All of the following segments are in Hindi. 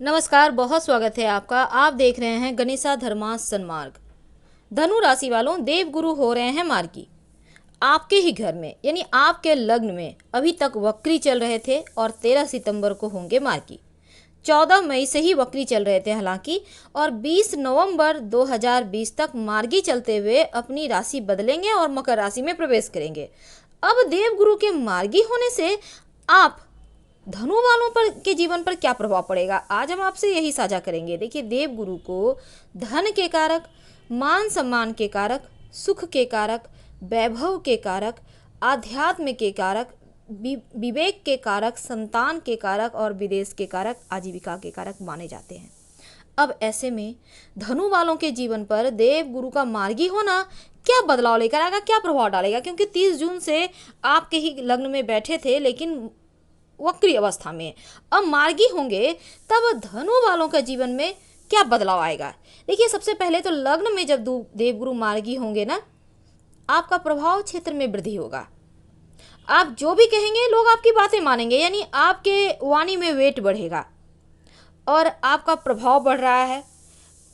नमस्कार, बहुत स्वागत है आपका। आप देख रहे हैं गणेशा धर्मा सन्मार्ग। धनु राशि वालों, देव गुरु हो रहे हैं मार्गी। आपके ही घर में यानी आपके लग्न में अभी तक वक्री चल रहे थे और 13 सितंबर को होंगे मार्गी। 14 मई से ही वक्री चल रहे थे हालांकि, और 20 नवंबर 2020 तक मार्गी चलते हुए अपनी राशि बदलेंगे और मकर राशि में प्रवेश करेंगे। अब देव गुरु के मार्गी होने से आप धनु वालों पर के जीवन पर क्या प्रभाव पड़ेगा, आज हम आपसे यही साझा करेंगे। देखिए, देव गुरु को धन के कारक, मान सम्मान के कारक, सुख के कारक, वैभव के कारक, आध्यात्म के कारक, विवेक के कारक, संतान के कारक और विदेश के कारक, आजीविका के कारक माने जाते हैं। अब ऐसे में धनु वालों के जीवन पर देव गुरु का मार्गी होना क्या बदलाव लेकर आएगा, क्या प्रभाव डालेगा, क्योंकि 30 जून से आपके ही लग्न में बैठे थे लेकिन वक्री अवस्था में, अब मार्गी होंगे, तब धनु वालों का जीवन में क्या बदलाव आएगा। देखिए, सबसे पहले तो लग्न में जब देवगुरु मार्गी होंगे ना, आपका प्रभाव क्षेत्र में वृद्धि होगा। आप जो भी कहेंगे लोग आपकी बातें मानेंगे, यानी आपके वाणी में वेट बढ़ेगा और आपका प्रभाव बढ़ रहा है।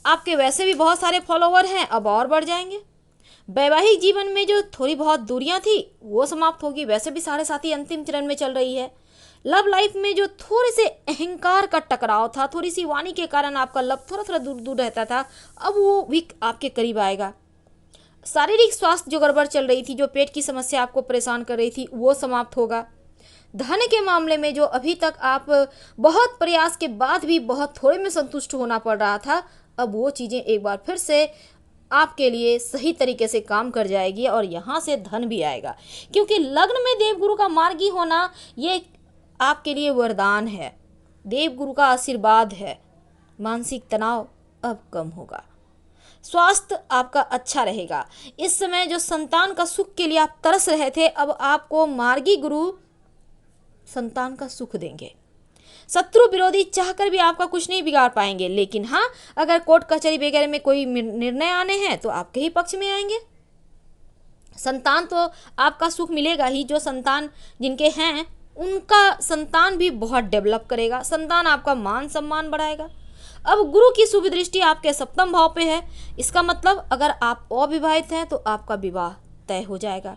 आपके वैसे भी बहुत सारे फॉलोवर हैं, अब और बढ़ जाएंगे। वैवाहिक जीवन में जो थोड़ी बहुत दूरियां थी वो समाप्त होगी, वैसे भी 7.5 अंतिम चरण में चल रही है। लव लाइफ में जो थोड़े से अहंकार का टकराव था, थोड़ी सी वाणी के कारण आपका लव थोड़ा थोड़ा दूर दूर रहता था, अब वो भी आपके करीब आएगा। शारीरिक स्वास्थ्य जो गड़बड़ चल रही थी, जो पेट की समस्या आपको परेशान कर रही थी, वो समाप्त होगा। धन के मामले में जो अभी तक आप बहुत प्रयास के बाद भी बहुत थोड़े में संतुष्ट होना पड़ रहा था, अब वो चीज़ें एक बार फिर से आपके लिए सही तरीके से काम कर जाएगी और यहाँ से धन भी आएगा, क्योंकि लग्न में देवगुरु का मार्गी होना ये आपके लिए वरदान है, देवगुरु का आशीर्वाद है। मानसिक तनाव अब कम होगा, स्वास्थ्य आपका अच्छा रहेगा। इस समय जो संतान का सुख के लिए आप तरस रहे थे, अब आपको मार्गी गुरु संतान का सुख देंगे। शत्रु विरोधी चाहकर भी आपका कुछ नहीं बिगाड़ पाएंगे, लेकिन हाँ, अगर कोर्ट कचहरी वगैरह में कोई निर्णय आने हैं तो आपके ही पक्ष में आएंगे। संतान तो आपका सुख मिलेगा ही, जो संतान जिनके हैं उनका संतान भी बहुत डेवलप करेगा, संतान आपका मान सम्मान बढ़ाएगा। अब गुरु की शुभ दृष्टि आपके सप्तम भाव पे है, इसका मतलब अगर आप अविवाहित हैं तो आपका विवाह तय हो जाएगा।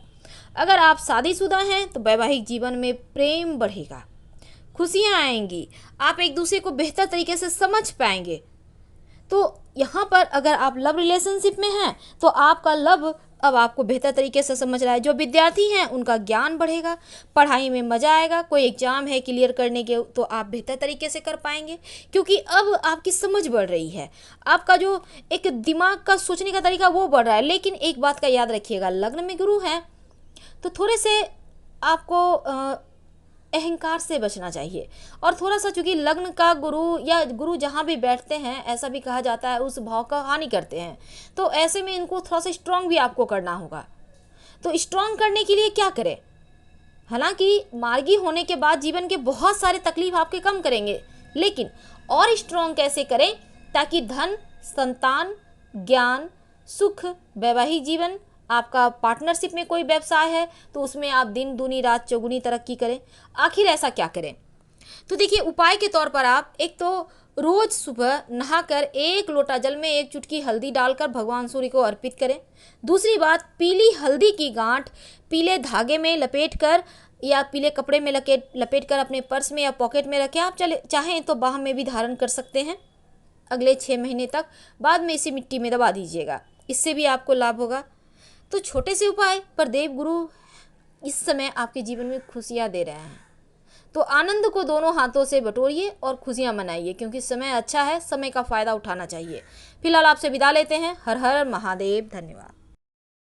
अगर आप शादीशुदा हैं तो वैवाहिक जीवन में प्रेम बढ़ेगा, खुशियाँ आएंगी, आप एक दूसरे को बेहतर तरीके से समझ पाएंगे। तो यहाँ पर अगर आप लव रिलेशनशिप में हैं तो आपका लव अब आपको बेहतर तरीके से समझ रहा है। जो विद्यार्थी हैं उनका ज्ञान बढ़ेगा, पढ़ाई में मज़ा आएगा। कोई एग्जाम है क्लियर करने के तो आप बेहतर तरीके से कर पाएंगे, क्योंकि अब आपकी समझ बढ़ रही है, आपका जो एक दिमाग का सोचने का तरीका वो बढ़ रहा है। लेकिन एक बात का याद रखिएगा, लग्न में गुरु हैं तो थोड़े से आपको अहंकार से बचना चाहिए, और थोड़ा सा, चूंकि लग्न का गुरु या गुरु जहाँ भी बैठते हैं ऐसा भी कहा जाता है उस भाव का हानि करते हैं, तो ऐसे में इनको थोड़ा सा स्ट्रांग भी आपको करना होगा। तो स्ट्रांग करने के लिए क्या करें, हालांकि मार्गी होने के बाद जीवन के बहुत सारे तकलीफ आपके कम करेंगे, लेकिन और स्ट्रांग कैसे करें ताकि धन, संतान, ज्ञान, सुख, वैवाहिक जीवन, आपका पार्टनरशिप में कोई व्यवसाय है तो उसमें आप दिन दूनी रात चौगुनी तरक्की करें। आखिर ऐसा क्या करें, तो देखिए, उपाय के तौर पर आप एक तो रोज सुबह नहाकर 1 लोटा जल में 1 चुटकी हल्दी डालकर भगवान सूर्य को अर्पित करें। दूसरी बात, पीली हल्दी की गांठ पीले धागे में लपेट कर या पीले कपड़े में लपेट कर अपने पर्स में या पॉकेट में रखें। आप चाहें तो बाह में भी धारण कर सकते हैं अगले 6 महीने तक। बाद में इसे मिट्टी में दबा दीजिएगा, इससे भी आपको लाभ होगा। तो छोटे से उपाय पर देव गुरु इस समय आपके जीवन में खुशियाँ दे रहे हैं, तो आनंद को दोनों हाथों से बटोरिए और खुशियाँ मनाइए, क्योंकि समय अच्छा है, समय का फ़ायदा उठाना चाहिए। फिलहाल आपसे विदा लेते हैं। हर हर महादेव, धन्यवाद।